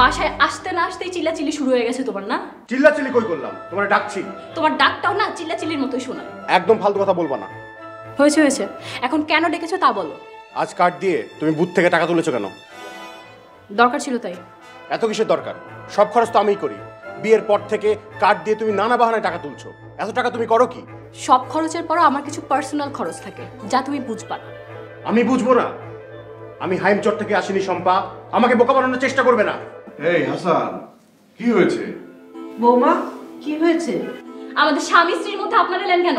বাসায় আসতে না আসতেই চিল্লাচিল্লি শুরু হয়ে গেছে তোমার, না? চিল্লাচিল্লি কই করলাম? তোমার ডাকছি। তোমার ডাকটাও না চিল্লাচিল্লির মতোই শোনায়। একদম ফালতু কথা বলবা না। হয়েছে হয়েছে, এখন কেন ডেকেছো তা বলো। আজ কার্ড দিয়ে তুমি বুথ থেকে টাকা তুলেছো কেন? দরকার ছিল তাই। এত কিসের দরকার? সব খরচ তো আমিই করি। বিয়ের পর থেকে কার্ড দিয়ে তুমি নানা বাহানায় টাকা তুলছো। এত টাকা তুমি করো কি? সব খরচের পরও আমার কিছু পার্সোনাল খরচ থাকে, যা তুমি বুঝবা না। আমি বুঝবো না? আমি হাইমচর থেকে আসিনি শম্পা, আমাকে বোকা বানানোর চেষ্টা করবে না। এই হাসান, কি হয়েছে? বৌমা, কি হয়েছে? আমাদের স্বামী স্ত্রীর মধ্যে আপনারা এলেন কেন?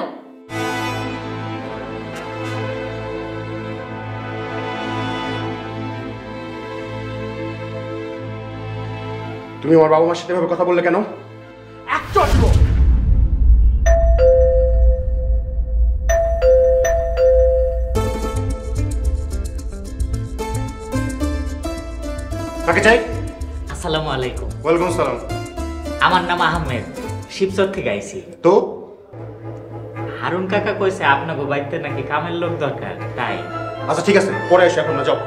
তুমি আমার বাবা মার সাথে এভাবে কথা বললে কেন? কাকে চাই? আসসালামু আলাইকুম। ওয়ালাইকুম সালাম। আমার নাম আহমেদ, শিবচর থেকে আইছি। তো হারুন কাকা কইছে আপনাকে বাড়িতে নাকি কামের লোক দরকার, তাই। আচ্ছা ঠিক আছে, পরে এসো, এখন না যাও।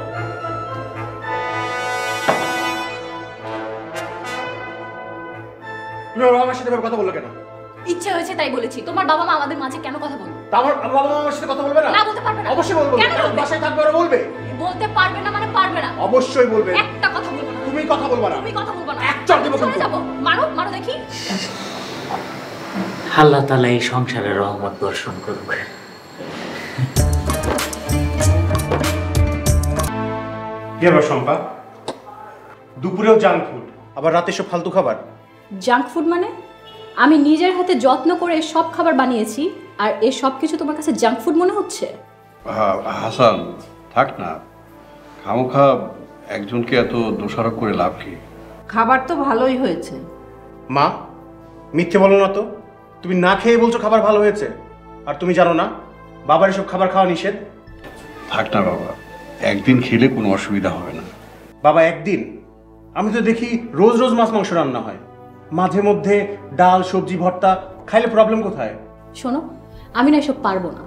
তুমি আমার বাবা মার সাথে এভাবে কথা বললো কেন? ইচ্ছে হয়েছে তাই বলেছি। তোমার বাবা মা আমাদের মাঝে কেন কথা বলবে? তা আমার বাবা মা আমার সাথে কথা বলবে না? না, বলতে পারবে না। অবশ্যই বলবো। কেন বলবে? বাসায় থাকবে ওরা বলবে। বলতে পারবে না মানে পারবে না। অবশ্যই বলবে। একটা কথা বলবো না। তুমি কথা বলবা না। তুমি কথা বলবা না। এক চড় দেব চলে কিন্তু। যাবো। মারো মারো দেখি। আল্লাহ তাআলা এই সংসারে রহমত বর্ষণ করুক। কি আবার শম্পা? দুপুরেও জাঙ্ক ফুড, আবার রাতে সব ফালতু খাবার। জাঙ্ক ফুড মানে? আমি নিজের হাতে যত্ন করে সব খাবার বানিয়েছি, আর এই সব কিছু তোমার কাছে জাঙ্ক ফুড মনে হচ্ছে? হাসান, থাক না, খামোখা একজনকে এত দোষারোপ করে লাভ কি? খাবার তো ভালোই হয়েছে। মা, মিথ্যে বলো না তো। তুমি না খেয়ে বলছো খাবার ভালো হয়েছে, আর তুমি জানো না বাবার এসব খাবার খাওয়া নিষেধ। থাক না বাবা, একদিন খেলে কোনো অসুবিধা হবে না। বাবা একদিন? আমি তো দেখি রোজ রোজ মাছ মাংস রান্না হয়, মাঝে মধ্যে ডাল সবজি ভর্তা, খাইলে প্রবলেম কোথায়? শোনো, আমি না এসব পারবো না।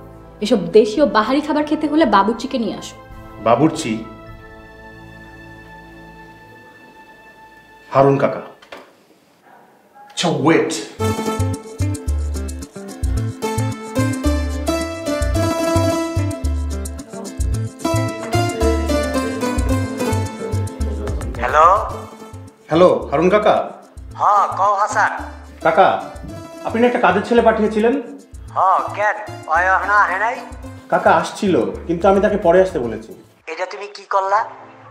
এসব দেশীয় বাহারি খাবার খেতে হলে বাবুর্চিকে নিয়ে আসো। বাবুর্চি? হারুন কাকা। আচ্ছা ওয়েট। হ্যালো হ্যালো হারুন কাকা। হ্যাঁ কও হাসান। কাকা, আপনি না একটা কাজের ছেলে পাঠিয়েছিলেন? হ্যাঁ কেন অয়হনা আহে নাই? কাকা আসছিল, কিন্তু আমি তাকে পরে আসতে বলেছি। এটা তুমি কি করলা?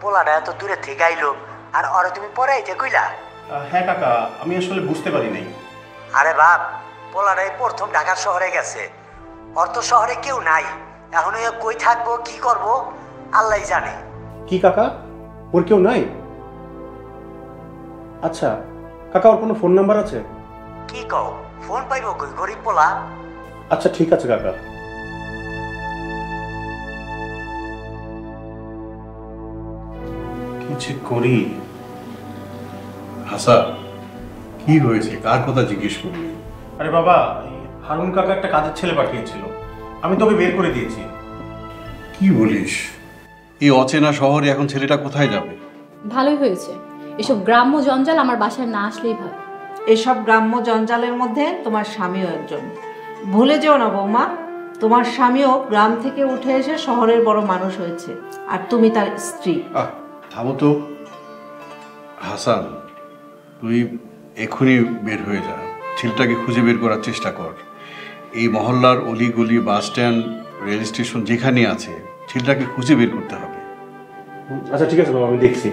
পোলাটা এত দূরে থেকে আইলো আর ওরে তুমি পরে আইতে কইলা? হ্যাঁ কাকা, আমি আসলে বুঝতে পারি নাই। আরে বাপ, পোলাটাই প্রথম ঢাকার শহরে গেছে, ওর তো শহরে কেউ নাই। এখন ও কই থাকবো কি করব আল্লাহই জানে। কি কাকা, ওর কেউ নাই? আচ্ছা কাকা, ওর কোনো ফোন নাম্বার আছে? কি কও, ফোন পাইবো কই, গরিব পোলা। আচ্ছা ঠিক আছে কাকা। কিছু করি। হাসান, কি হয়েছে? কার কথা জিজ্ঞেস করলি? আরে বাবা, হারুন কাকা একটা কাজের ছেলে পাঠিয়েছিল, আমি তোকে বের করে দিয়েছি। কি বলিস? এই অচেনা শহরে এখন ছেলেটা কোথায় যাবে? ভালোই হয়েছে, এসব গ্রাম্য জঞ্জাল আমার বাসায় না আসলেই ভালো। এসব গ্রাম্য জঞ্জালের মধ্যে তোমার স্বামীও একজন। ভুলে যেও না বৌমা, তোমার স্বামীও গ্রাম থেকে উঠে এসে শহরের বড় মানুষ হয়েছে, আর তুমি তার স্ত্রী। থামো তো হাসান, তুই এক্ষুনি বের হয়ে যা, ছেলেটাকে খুঁজে বের করার চেষ্টা কর। এই মহল্লার অলিগলি, বাস স্ট্যান্ড, রেল স্টেশন যেখানে আছে, ছেলেটাকে খুঁজে বের করতে হবে। আচ্ছা ঠিক আছে বাবা, আমি দেখছি।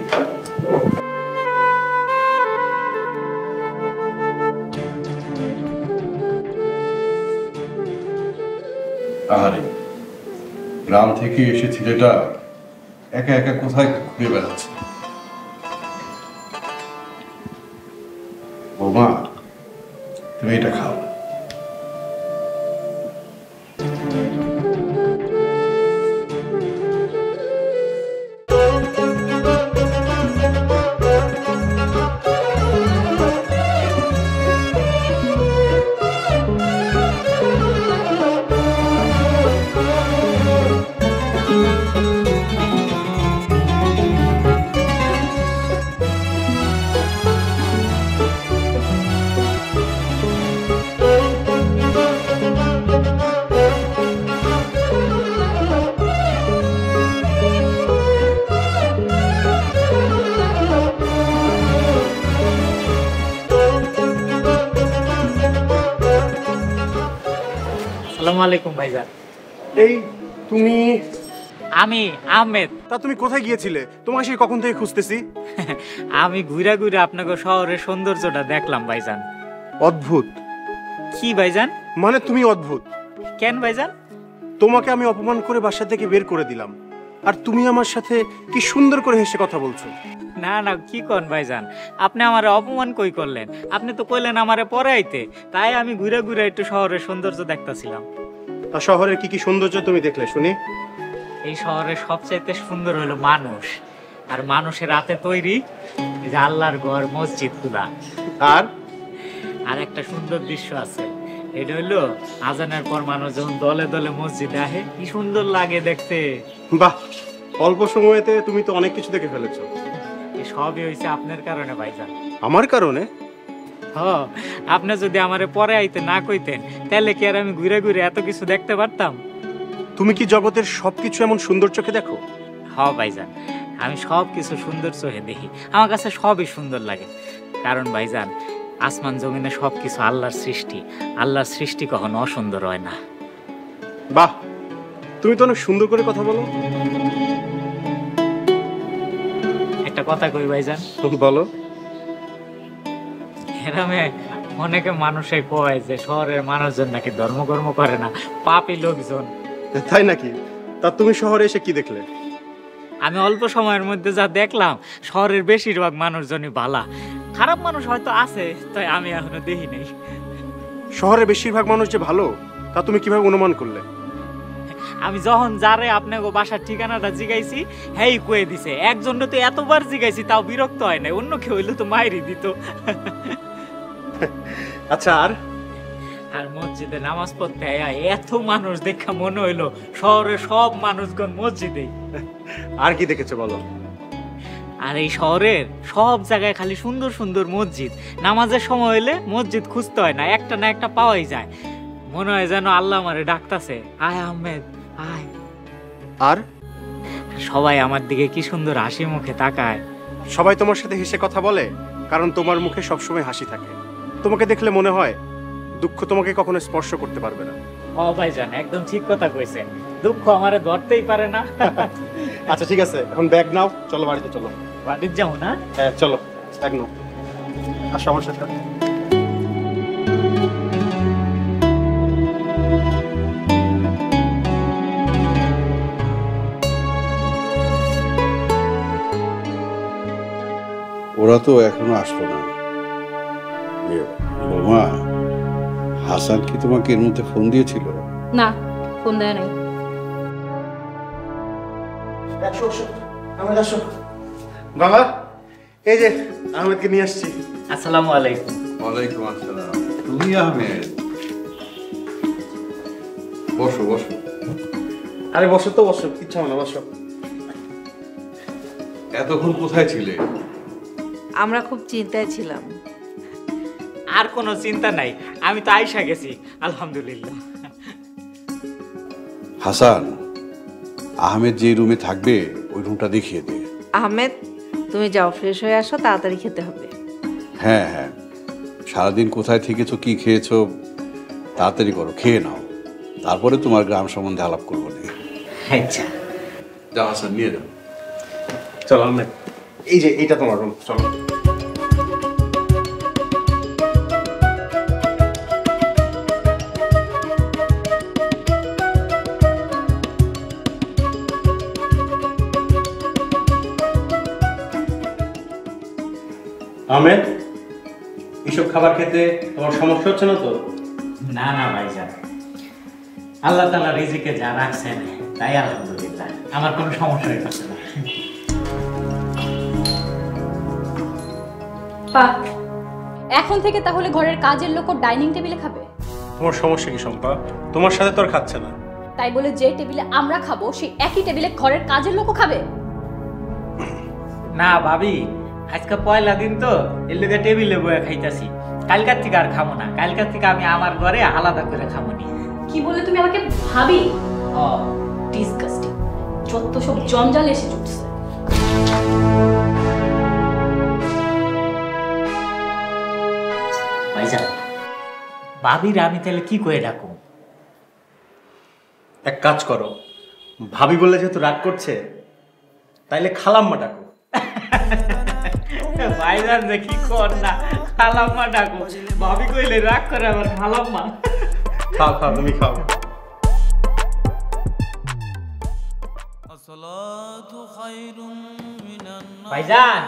আহারে, গ্রাম থেকে এসে ছেলেটা একা একা কোথায় ঘুরে বেড়াচ্ছে। বৌমা, তুমি এটা খাও। আসসালামু আলাইকুম ভাইজান। এই তুমি, আমি আহমেদ। তা তুমি কোথায় গিয়েছিলে? তোমাকে সেই কখন থেকে খুঁজতেছি। আমি ঘুরা ঘুরে আপনাকে শহরের সৌন্দর্যটা দেখলাম ভাইজান। অদ্ভুত। কি ভাইজান? মানে তুমি অদ্ভুত। কেন ভাইজান? তোমাকে আমি অপমান করে বাসা থেকে বের করে দিলাম, আর তুমি আমার সাথে কি সুন্দর করে হেসে কথা বলছো। না না, কি কোন ভাইজান, আপনি আমারে অপমান কই করলেন? আপনি তো কইলেন আমারে পড়াইতে, তাই আমি ঘুরে ঘুরে একটু শহরের সৌন্দর্য দেখতাছিলাম। তা শহরের কি কি সৌন্দর্য তুমি দেখলে শুনি। এই শহরের সবচাইতে সুন্দর হলো মানুষ, আর মানুষের হাতে তৈরি এই যে আল্লাহর ঘর, মসজিদ গুলা। আর আর একটা সুন্দর দৃশ্য আছে, এটা হইলো আজানের পর মানুষ যখন দলে দলে মসজিদে আসে, কি সুন্দর লাগে দেখতে। বাহ, অল্প সময়তে তুমি তো অনেক কিছু দেখে ফেলেছো। এই সবই হয়েছে আপনার কারণে ভাইজান। আমার কারণে? হ, আপনি যদি আমারে পরে আইতে না কইতেন, তাহলে কি আর আমি ঘুরে ঘুরে এত কিছু দেখতে পারতাম? তুমি কি জগতের সবকিছু এমন সুন্দর চোখে দেখো? হ ভাইজান, আমি সব কিছু সুন্দর চোখে দেখি, আমার কাছে সবই সুন্দর লাগে। কারণ ভাইজান, আসমান জমিনে সবকিছু আল্লাহর সৃষ্টি, আল্লাহর সৃষ্টি কখনো অসুন্দর হয় না। বাহ, তুমি তো অনেক সুন্দর করে কথা বলো। একটা কথা কই ভাইজান, বলো। গ্রামে অনেকে মানুষে কয় যে শহরের মানুষজন নাকি ধর্মকর্ম করে না, পাপী লোকজন। তাই নাকি? তা তুমি শহরে এসে কি দেখলে? আমি অল্প সময়ের মধ্যে যা দেখলাম, শহরের বেশিরভাগ মানুষজনই ভালা, খারাপ মানুষ হয়তো আছে, তাই আমি এখনো দেখি নাই। শহরের বেশিরভাগ মানুষ যে ভালো, তা তুমি কিভাবে অনুমান করলে? আমি যখন যারে আপনাকে বাসার ঠিকানাটা জিগাইছি, হেই কয়ে দিছে। একজন তো এতবার জিগাইছি, তাও বিরক্ত হয় না, অন্য কেউ হইলে তো মাইরি দিত। আচ্ছা, আর আর মসজিদে নামাজ পড়তে এত মানুষ দেখা মনে হইলো শহরের সব মানুষগণ মসজিদেই। আর কি দেখেছো বলো? আর এই শহরের সব জায়গায় খালি সুন্দর সুন্দর মসজিদ, নামাজের সময় হইলে মসজিদ খুঁজতে হয় না, একটা না একটা পাওয়াই যায়। মনে হয় যেন আল্লাহ আমারে ডাকতাছে, আয় আহমেদ আয়। আর সবাই আমার দিকে কি সুন্দর হাসি মুখে তাকায়। সবাই তোমার সাথে হেসে কথা বলে, কারণ তোমার মুখে সবসময় হাসি থাকে। তোমাকে দেখলে মনে হয় দুঃখ তোমাকে কখনো স্পর্শ করতে পারবে না। ও ভাইজান, একদম ঠিক কথা কইছেন, দুঃখ আমারে ধরতেই পারে না। আচ্ছা ঠিক আছে, এখন ব্যাগ নাও, চলো বাড়িতে চলো। বাড়ির যাও না? হ্যাঁ চলো, ব্যাগ নাও, আসো আমার সাথে। ওরা তো এখনো আসলো না। বৌমা, হাসান কি তোমাকে এর মধ্যে ফোন দিয়েছিল? না, ফোন দেয় নাই। বাবা, এই যে আহমেদকে নিয়ে আসছি। আসসালামু আলাইকুম। ওয়ালাইকুম আসসালাম। তুমি আহমেদ, বসো বসো। আরে বসো তো, বসো, ইচ্ছা হয় না, বসো। এতক্ষণ কোথায় ছিলে? আমরা খুব চিন্তায় ছিলাম। আর কোনো চিন্তা নাই, আমি তো আইসা গেছি, আলহামদুলিল্লাহ। হাসান, আহমেদ যে রুমে থাকবে ওই রুমটা দেখিয়ে দে। আহমেদ, তুমি যাও, ফ্রেশ হয়ে আসো, তাড়াতাড়ি খেতে হবে। হ্যাঁ হ্যাঁ, সারাদিন কোথায় থেকেছো, কি খেয়েছো, তাড়াতাড়ি করো, খেয়ে নাও, তারপরে তোমার গ্রাম সম্বন্ধে আলাপ করবো না। আচ্ছা যাও হাসান, নিয়ে যাও। চলো আহমেদ, এই যে এইটা তোমার রুম, চলো। আহমেদ, এসব খাবার খেতে তোমার সমস্যা হচ্ছে না তো? না না ভাইজান, আল্লাহ তাআলা রিজিকে যা রাখছেন তাই আলহামদুলিল্লাহ, আমার কোনো সমস্যা হচ্ছে না। পা, এখন থেকে তাহলে ঘরের কাজের লোক ডাইনিং টেবিলে খাবে? তোমার সমস্যা কি শম্পা? তোমার সাথে তো আর খাচ্ছে না। তাই বলে যে টেবিলে আমরা খাবো সেই একই টেবিলে ঘরের কাজের লোকও খাবে? না ভাবি, আজকে পয়লা দিন তো, এর লেগে টেবিলে বয়ে খাইতাছি, কালকার থেকে আর খাবো না, কালকার থেকে আমি আমার ঘরে আলাদা করে খাবো নি। কি বলে তুমি আমাকে ভাবি? ও ডিসগাস্টিং, যত সব জঞ্জাল এসে জুটছে। ভাইজান, ভাবির আমি তাহলে কি করে ডাকু? এক কাজ করো, ভাবি বলে যেহেতু রাগ করছে, তাইলে খালাম্মা ডাকো। ভাইজান যে কি কর না, খালাম্মা ডাকো। ভাবি কইলে রাগ করে আবার খালাম্মা। খাও খাও, তুমি খাও। ভাইজান,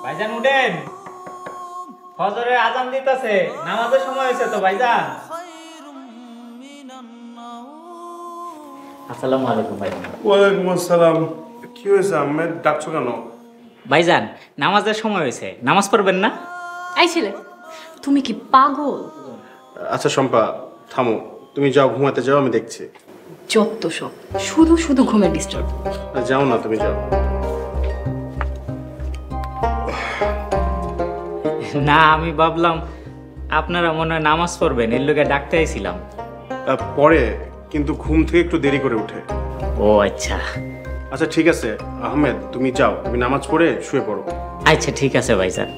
ভাইজান উঠেন, ফজরের আজান দিতেছে, নামাজের সময় হয়েছে তো ভাইজান। আসসালামু আলাইকুম ভাইজান। ওয়ালাইকুম আসসালাম। কি হয়েছে আহমেদ, ডাকছো কেন? ভাইজান নামাজের সময় হয়েছে, নামাজ পড়বেন না? এই ছেলে, তুমি কি পাগল? আচ্ছা শম্পা, থামো, তুমি যাও, ঘুমাতে যাও, আমি দেখছি। যত সব, শুধু শুধু ঘুমে ডিস্টার্ব। যাও না, তুমি যাও। না, আমি ভাবলাম আপনারা মনে হয় নামাজ পড়বেন, এর লোকে ডাকতে আইছিলাম। পরে, কিন্তু ঘুম থেকে একটু দেরি করে উঠে। ও আচ্ছা। আচ্ছা ঠিক আছে আহমেদ, তুমি যাও, তুমি নামাজ পড়ে শুয়ে পড়ো। আচ্ছা ঠিক আছে ভাইজান।